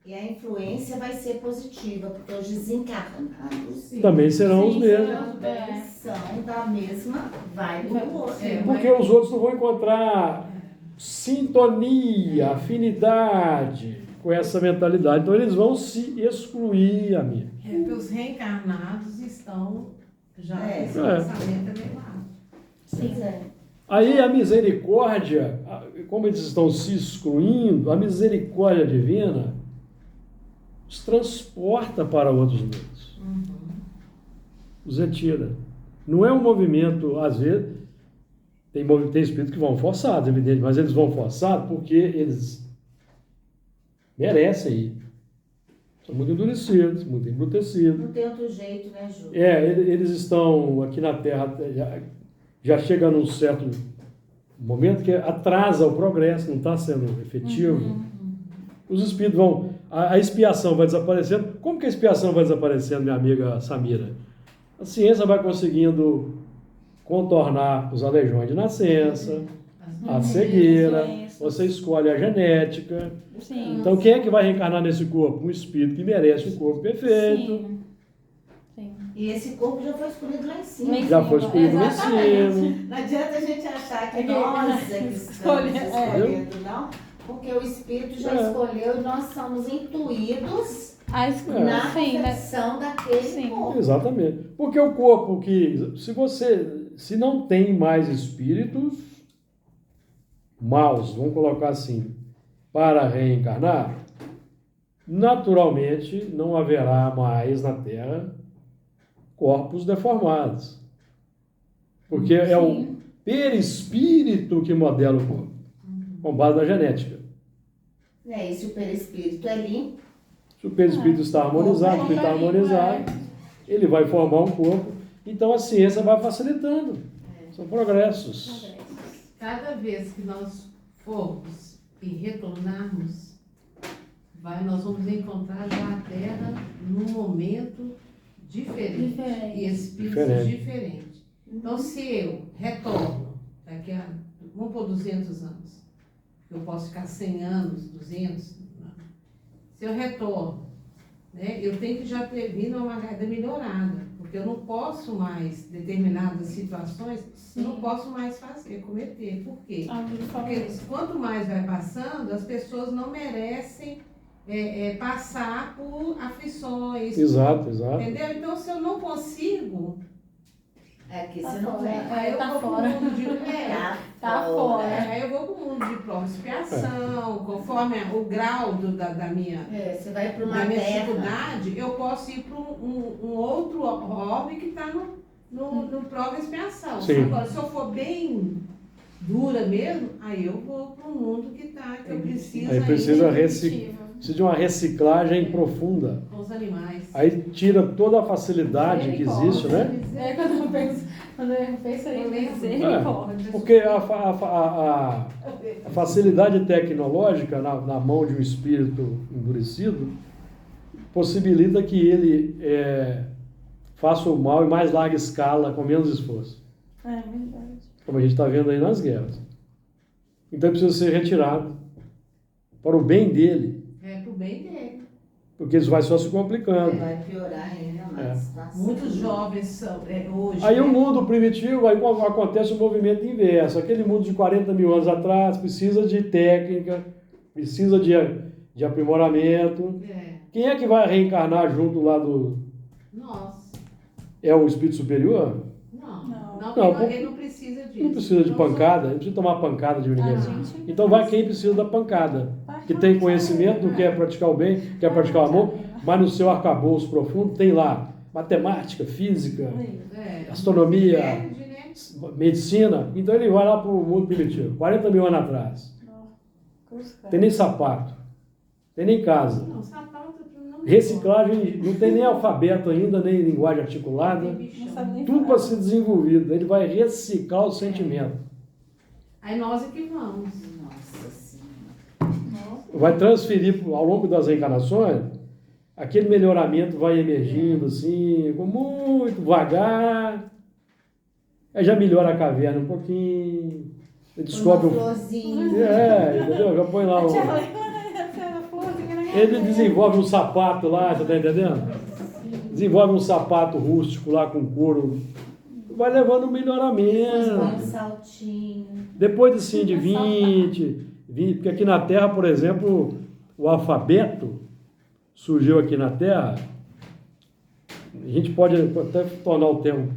E a influência vai ser positiva, porque os desencarnados Também serão os mesmos. também são da mesma vibe do outro. Porque os outros não vão encontrar sintonia, afinidade com essa mentalidade. Então eles vão se excluir, amigo. Porque os reencarnados estão já É. esse pensamento elevado. Pois é. Aí a misericórdia, como eles estão se excluindo, a misericórdia divina os transporta para outros mundos. Os retira. Não é um movimento, às vezes, tem espíritos que vão forçados, evidente, mas eles vão forçados porque eles merecem ir. São muito endurecidos, muito embrutecidos. Não tem outro jeito, né, Ju? Eles estão aqui na Terra, já chega num certo momento que atrasa o progresso, não está sendo efetivo. Os espíritos vão... A expiação vai desaparecendo. Como que a expiação vai desaparecendo, minha amiga Samira? A ciência vai conseguindo contornar os aleijões de nascença, a cegueira, você escolhe a genética. Sim. Então, quem é que vai reencarnar nesse corpo? Um espírito que merece um corpo perfeito. Sim. E esse corpo já foi escolhido lá em cima. Já foi escolhido lá em cima. Não adianta a gente achar que É que- nós é que estamos escolhendo, é. não. Porque o Espírito já É. escolheu e nós somos incluídos A escolha, na sim, né? concepção daquele Sim. corpo. Exatamente. Porque o corpo que, se não tem mais espíritos maus, vamos colocar assim, para reencarnar, naturalmente não haverá mais na Terra corpos deformados. Porque é o Sim. perispírito que modela o corpo, com base na genética. E se o perispírito é limpo, Se o perispírito está harmonizado, o espírito está harmonizado, ele vai formar um corpo. Então a ciência vai facilitando. São progressos. Cada vez que nós formos e retornarmos, nós vamos encontrar já a Terra num momento diferente. Diferente. E espíritos Diferente. diferentes. Então, se eu retorno daqui a, vamos por 200 anos, eu posso ficar 100 anos, 200, não. Se eu retorno, né, eu tenho que já ter vindo uma guarda melhorada, porque eu não posso mais, determinadas situações, eu não posso mais fazer, cometer. Por quê? A Júlia falou Porque isso. quanto mais vai passando, as pessoas não merecem passar por aflições. Exato, exato. Entendeu? Então, se eu não consigo Aqui Tá você não fora. vem. Aí eu Tá vou fora. pro mundo de Tá fora. Aí eu vou pro mundo de prova e expiação, conforme o grau da minha, Você vai para uma da minha terra. dificuldade, eu posso ir para um outro hobby que está no prova e expiação. Sim. Agora, se eu for bem dura mesmo, aí eu vou para um mundo que eu preciso Aí precisa ainda precisa de uma reciclagem profunda. com os animais. Aí tira toda a facilidade que existe, né? É quando eu penso aí, misericórdia. Porque a facilidade tecnológica na mão de um espírito endurecido possibilita que ele faça o mal em mais larga escala, com menos esforço. É verdade. Como a gente está vendo aí nas guerras. Então ele precisa ser retirado para o bem dele, É pro bem dele. porque isso vai só se complicando. Vai piorar ainda mais a situação. Muitos jovens são hoje. Aí né? o mundo primitivo, aí acontece o movimento inverso. Aquele mundo de 40 mil anos atrás precisa de técnica, precisa de aprimoramento. Quem é que vai reencarnar junto lá do... Nossa. É o espírito superior? Não, ele não precisa disso. Não precisa de pancada, não precisa tomar pancada de ninguém. Então vai quem precisa da pancada. Que tem conhecimento, não quer praticar o bem, quer praticar o amor, mas no seu arcabouço profundo tem lá matemática, física, astronomia, Perde, né? medicina. Então ele vai lá para o mundo primitivo, 40 mil anos atrás. Tem nem sapato, tem nem casa. Não, sapato não. Reciclagem, não tem nem alfabeto ainda, nem linguagem articulada. Não sabe nem Tudo falar. para ser desenvolvido. Ele vai reciclar o sentimento. Aí nós é que vamos. Nossa Senhora. Vai transferir ao longo das reencarnações, aquele melhoramento vai emergindo assim, com muito vagar. Aí já melhora a caverna um pouquinho. Ele descobre Uma o. florzinha. Entendeu? Já põe lá o. Ele desenvolve um sapato lá, você tá entendendo? Desenvolve um sapato rústico lá com couro. Vai levando um Um melhoramento. saltinho. Depois assim, de 20, porque aqui na Terra, por exemplo, o alfabeto surgiu aqui na Terra. A gente pode até tornar o termo,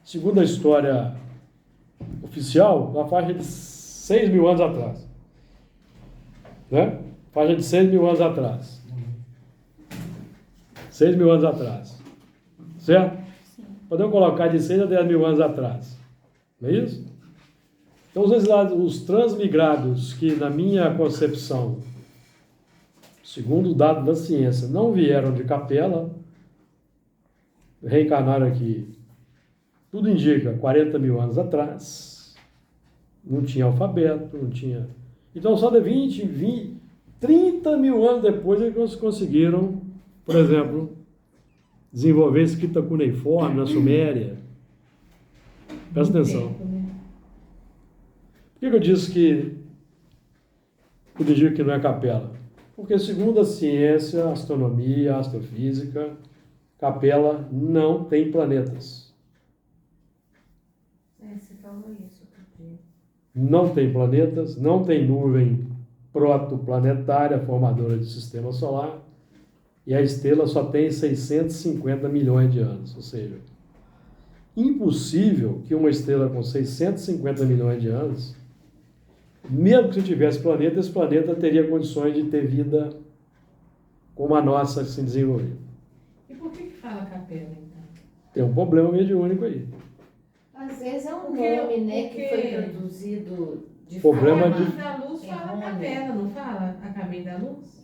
segundo a história oficial, na faixa de 6 mil anos atrás. Né? Faixa de 6 mil anos atrás. 6 mil anos atrás. Certo? Sim. Podemos colocar de 6 a 10 mil anos atrás. Não é isso? Então, os transmigrados que, na minha concepção, segundo o dado da ciência, não vieram de capela, reencarnaram aqui, tudo indica, 40 mil anos atrás, não tinha alfabeto, não tinha... Então, só de 30 mil anos depois é que eles conseguiram, por exemplo, desenvolver escrita cuneiforme na Suméria. Presta atenção. Por que eu disse que tudo indica que não é capela? Porque, segundo a ciência, a astronomia, a astrofísica, capela não tem planetas. Você falou isso outro dia. Não tem planetas, não tem nuvem protoplanetária formadora de sistema solar, e a estrela só tem 650 milhões de anos, ou seja, impossível que uma estrela com 650 milhões de anos, mesmo que se tivesse planeta, esse planeta teria condições de ter vida como a nossa se desenvolver. E por que fala capela, então? Tem um problema mediúnico aí. Às vezes é um Porque- nome, né, que foi porque- traduzido de Problema A forma... Caminho da Luz fala errônea. capela, não fala? A Caminho da Luz?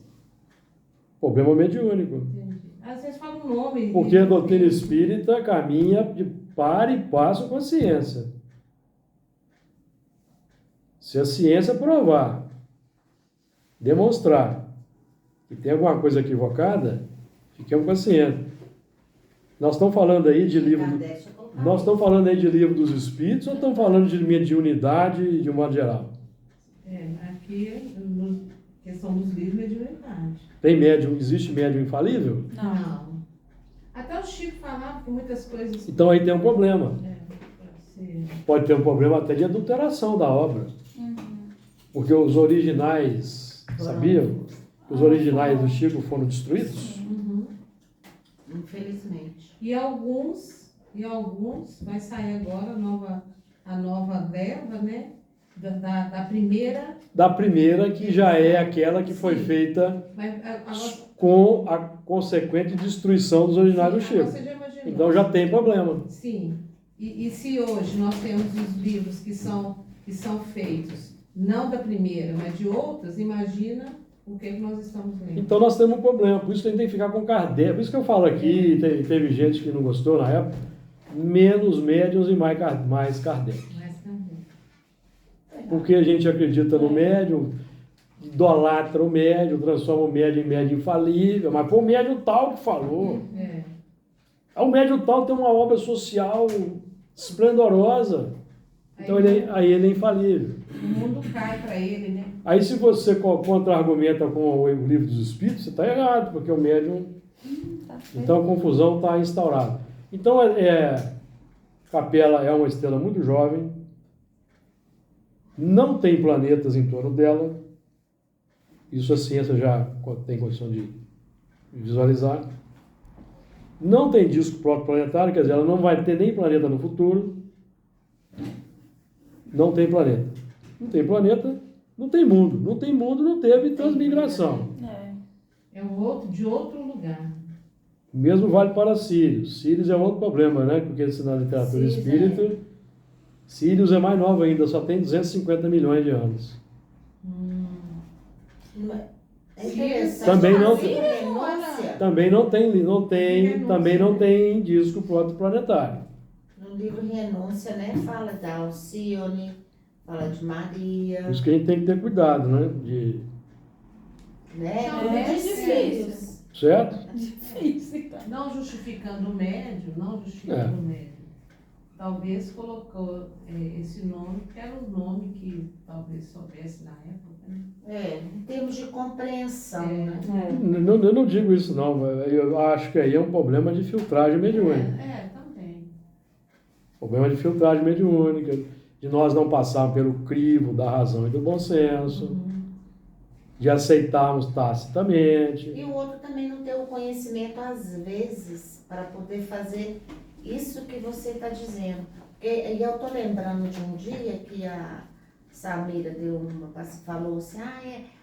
Problema mediúnico. Entendi. Às vezes fala um nome. Porque a doutrina espírita caminha de par e passo com a ciência. Se a ciência provar, demonstrar que tem alguma coisa equivocada, fiquemos conscientes. Nós estamos falando aí de livro, Kardec já colocava nós estamos falando aí de livro dos espíritos ou estamos falando de mediunidade de um modo geral? Aqui, na questão dos livros, mediunidade. Tem médium, existe médium infalível? Não. Até o Chico falava que muitas coisas. Então aí tem um problema. Pode ser. Pode ter um problema até de adulteração da obra. Porque os originais, sabiam? Os originais do Chico foram destruídos? Uhum. Infelizmente. E alguns E alguns vai sair agora a nova leva, né? Da primeira. Da primeira, que já é aquela que foi Sim. feita Mas a com a consequente destruição dos originários do Chico. você já imaginou. Então já tem problema. Sim. E se hoje nós temos os livros que são feitos, não da primeira, mas de outras, imagina o que nós estamos lendo. Então nós temos um problema, por isso que a gente tem que ficar com Kardec. Por isso que eu falo aqui, teve gente que não gostou na época, menos médiuns e mais Kardec. Mas também. Porque a gente acredita no médium, idolatra o médium, transforma o médium em médium infalível, mas foi o médium tal que falou. É. O médium tal tem uma obra social esplendorosa, então aí ele é infalível. O mundo cai para ele, né? Aí se você contra-argumenta com o livro dos Espíritos, você está errado, porque o médium... Tá certo. Então a confusão está instaurada. Então Capela é uma estrela muito jovem, não tem planetas em torno dela, isso a ciência já tem condição de visualizar. Não tem disco protoplanetário, quer dizer, ela não vai ter nem planeta no futuro. Não tem planeta. Não tem planeta, não tem mundo. Não tem mundo, não teve transmigração. É. É de outro lugar. O mesmo vale para Sírios. Sírios é outro problema, né? Porque na literatura Sírios, espírita, Sírios é mais nova ainda, só tem 250 milhões de anos. É interessante. Também não- mas renúncia. Também não tem disco protoplanetário. No livro Renúncia, né? Fala da Alcione, fala de Maria, Por isso que a gente tem que ter cuidado, né? né? Não, é Muitos difícil. filhos. Certo? Difícil, cara. Não justificando o médium, o médium. Talvez colocou esse nome, que era um nome que talvez soubesse na época, né? Em termos de compreensão, É. né? Eu não digo isso, não. Eu acho que aí é um problema de filtragem mediúnica. Também. Problema de filtragem mediúnica, de nós não passarmos pelo crivo da razão e do bom senso, de aceitarmos tacitamente. E o outro também não ter o conhecimento, às vezes, para poder fazer isso que você está dizendo. Porque e eu estou lembrando de um dia que a Samira falou assim,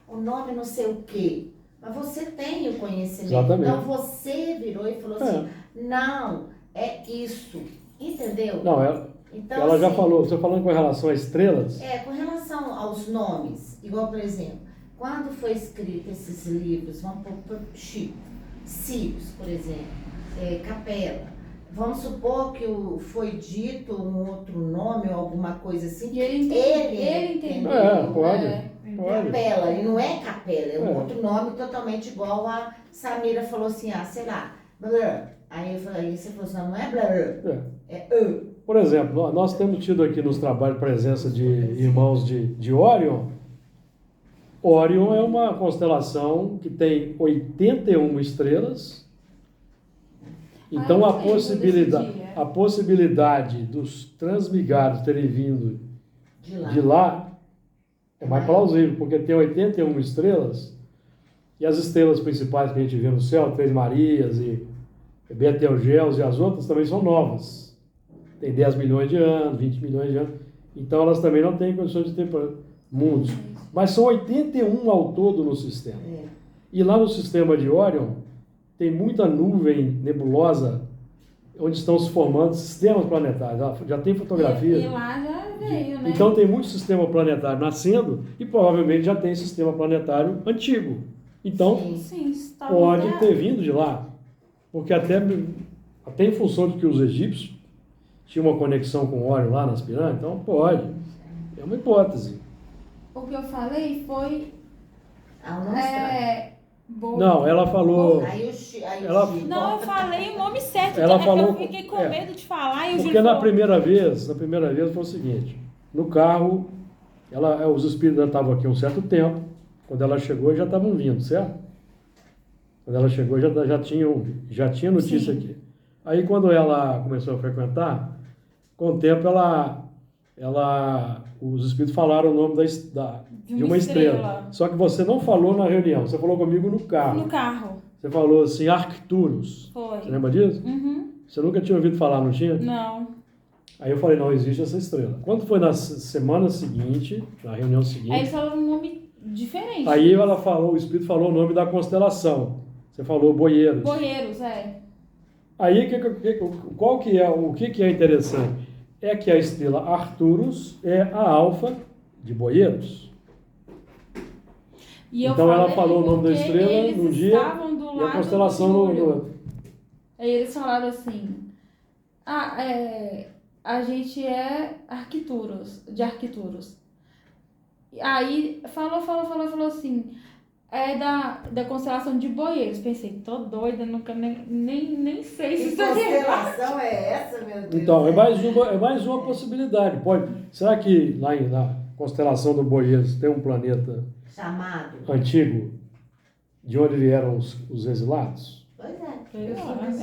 o nome não sei o quê. Mas você tem o conhecimento. Exatamente. Então você virou e falou assim, não, é isso. Entendeu? Não, ela Então, já assim, falou, você falando com relação a estrelas, com relação aos nomes, igual, por exemplo, quando foi escrito esses livros, vamos por Chico, Sírios, por exemplo, Capela, vamos supor que foi dito um outro nome ou alguma coisa assim, E ele entendeu. pode. Capela, e não é Capela, é um É. outro nome totalmente igual a Samira falou assim, sei lá, blá. Aí você falou assim, não é blá, é Por exemplo, nós temos tido aqui nos trabalhos presença de irmãos de Órion. Órion é uma constelação que tem 81 estrelas. Então eu lembro desse dia. a possibilidade dos transmigrados terem vindo de lá é mais plausível, porque tem 81 estrelas e as estrelas principais que a gente vê no céu, Três Marias e Betelgeuse e as outras também são novas. Tem 10 milhões de anos, 20 milhões de anos. Então elas também não têm condições de ter mundos. Mas são 81 ao todo no sistema. E lá no sistema de Órion tem muita nuvem nebulosa onde estão se formando sistemas planetários. Já tem fotografia. E lá já veio, né? Então tem muito sistema planetário nascendo e provavelmente já tem sistema planetário antigo. Então Sim, está pode ter vindo de lá. Porque até em função de que os egípcios tinham uma conexão com Órion lá nas pirâmides, então pode. É uma hipótese. O que eu falei foi... Boa. Não, ela falou... Ela- Não, eu falei o nome certo. Ela é que falou- eu fiquei com medo de falar e o Porque Júlio na falou... primeira vez foi o seguinte, no carro, os espíritos já estavam aqui há um certo tempo, quando ela chegou já estavam vindo, certo? Quando ela chegou já tinha notícia Sim. aqui. Aí quando ela começou a frequentar, com o tempo os espíritos falaram o nome de uma estrela. Só que você não falou na reunião, você falou comigo no carro. No carro. Você falou assim, Arcturus. Foi. Você lembra disso? Uhum. Você nunca tinha ouvido falar, não tinha? Não. Aí eu falei, não, existe essa estrela. Quando foi na semana seguinte, na reunião Aí seguinte, eles falaram um nome diferente. aí ela falou, o Espírito falou o nome da constelação. Você falou Boeiros. Boeiros, é. Aí qual que é, o que é interessante? É que a estrela Arcturus é a alfa de Boeiros. E eu Então ela falei falou o nome da porque estrela eles num dia estavam do e a lado constelação do no Júlio. outro. Aí eles falaram assim, a gente é de Arcturus. Aí falou assim, é da constelação de Boeiros. Pensei, tô doida, nunca nem sei se Que isso é constelação é essa, meu Deus? Então, é mais uma possibilidade. Será que lá na constelação do Boeiros tem um planeta Chamado. antigo de onde vieram os exilados? Pois é.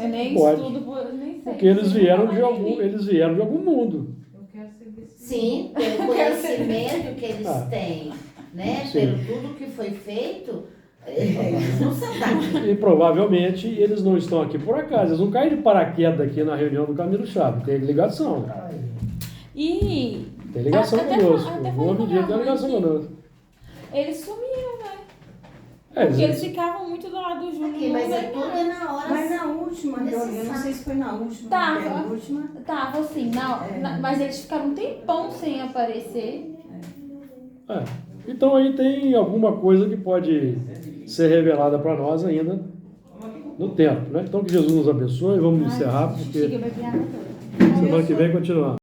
Eu nem Pode. estudo, nem sei. Porque eles vieram de algum mundo. Eu quero ser desse. Sim, pelo conhecimento que eles Ah. têm, né? Sim. Pelo tudo que foi feito, eles não são daqui. E provavelmente eles não estão aqui por acaso. Eles não caem de paraquedas aqui na reunião do Camilo Chave. Tem ligação. E Tem ligação Até conosco. falei Vou com pedir minha tem mãe ligação que- conosco. eles sumiram, né? É, Porque eles ficavam muito do lado do Júlio. Aqui, não mas é vem tudo mais. na hora. Mas na última reunião, não necessário. sei se foi na última, Tava. na penúltima, Tava assim, mas eles ficaram um tempão sem aparecer. É. Então aí tem alguma coisa que pode ser revelada para nós ainda no tempo, né? Então que Jesus nos abençoe. Vamos encerrar, porque Chega, vai virar. semana que vem continuamos.